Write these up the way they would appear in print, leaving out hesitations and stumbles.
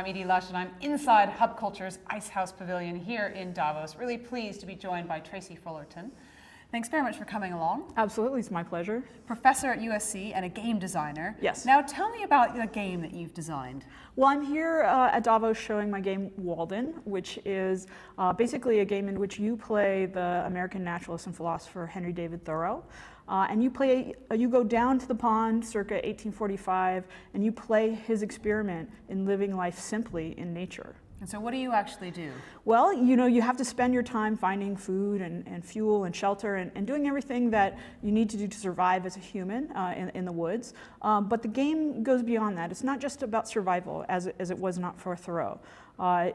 Edie Lush, and I'm inside Hub Culture's Ice House Pavilion here in Davos. Really pleased to be joined by Tracy Fullerton. Thanks very much for coming along. Absolutely, it's my pleasure. Professor at USC and a game designer. Yes. Now tell me about the game that you've designed. Well, I'm here at Davos showing my game Walden, which is basically a game in which you play the American naturalist and philosopher Henry David Thoreau. And you go down to the pond circa 1845 and you play his experiment in living life simply in nature. And so what do you actually do? Well, you have to spend your time finding food and fuel and shelter and doing everything that you need to do to survive as a human in the woods. But the game goes beyond that. It's not just about survival, as it was not for Thoreau.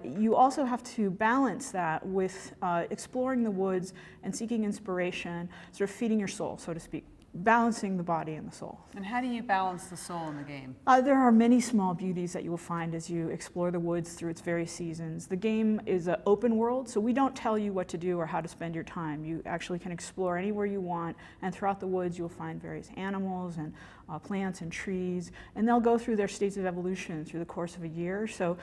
You also have to balance that with exploring the woods and seeking inspiration, sort of feeding your soul, so to speak. Balancing the body and the soul. And how do you balance the soul in the game? There are many small beauties that you will find as you explore the woods through its various seasons. The game is an open world, so we don't tell you what to do or how to spend your time. You actually can explore anywhere you want, and throughout the woods you'll find various animals and plants and trees, and they'll go through their states of evolution through the course of a year. So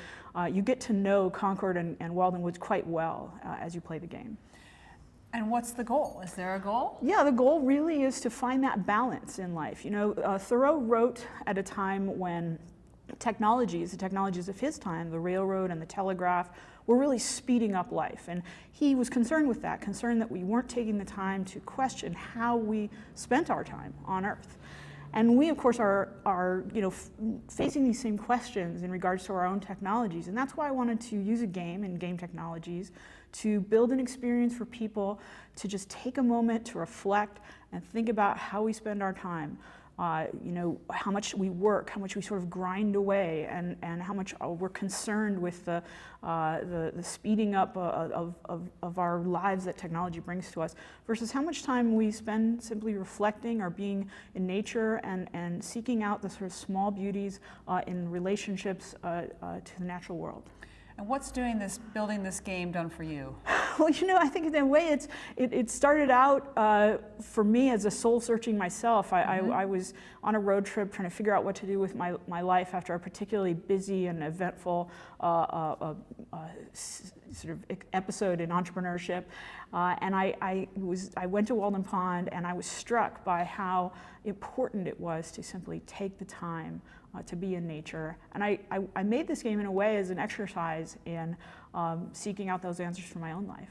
you get to know Concord and Walden Woods quite well as you play the game. And what's the goal? Is there a goal? Yeah, the goal really is to find that balance in life. Thoreau wrote at a time when the technologies of his time, the railroad and the telegraph, were really speeding up life. And he was concerned with that, concerned that we weren't taking the time to question how we spent our time on Earth. And we, of course, are facing these same questions in regards to our own technologies. And that's why I wanted to use a game and game technologies to build an experience for people to just take a moment to reflect and think about how we spend our time. How much we work, how much we sort of grind away, and how much we're concerned with the speeding up of our lives that technology brings to us, versus how much time we spend simply reflecting or being in nature and seeking out the sort of small beauties in relationships to the natural world. And what's building this game done for you? Well, I think in a way it started out for me as a soul searching myself. I was on a road trip trying to figure out what to do with my life after a particularly busy and eventful sort of episode in entrepreneurship. And I went to Walden Pond and I was struck by how important it was to simply take the time to be in nature. And I made this game in a way as an exercise in seeking out those answers for my own life.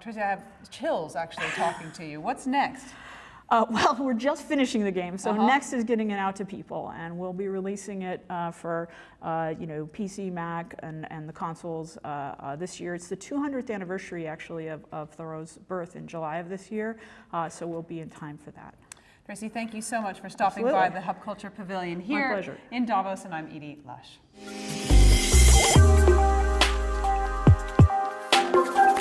Tracy, I have chills actually talking to you. What's next? Well, we're just finishing the game, so next is getting it out to people, and we'll be releasing it for PC, Mac, and the consoles this year. It's the 200th anniversary, actually, of Thoreau's birth in July of this year, so we'll be in time for that. Tracy, thank you so much for stopping Absolutely. by the Hub Culture Pavilion here My pleasure. in Davos, and I'm Edie Lush.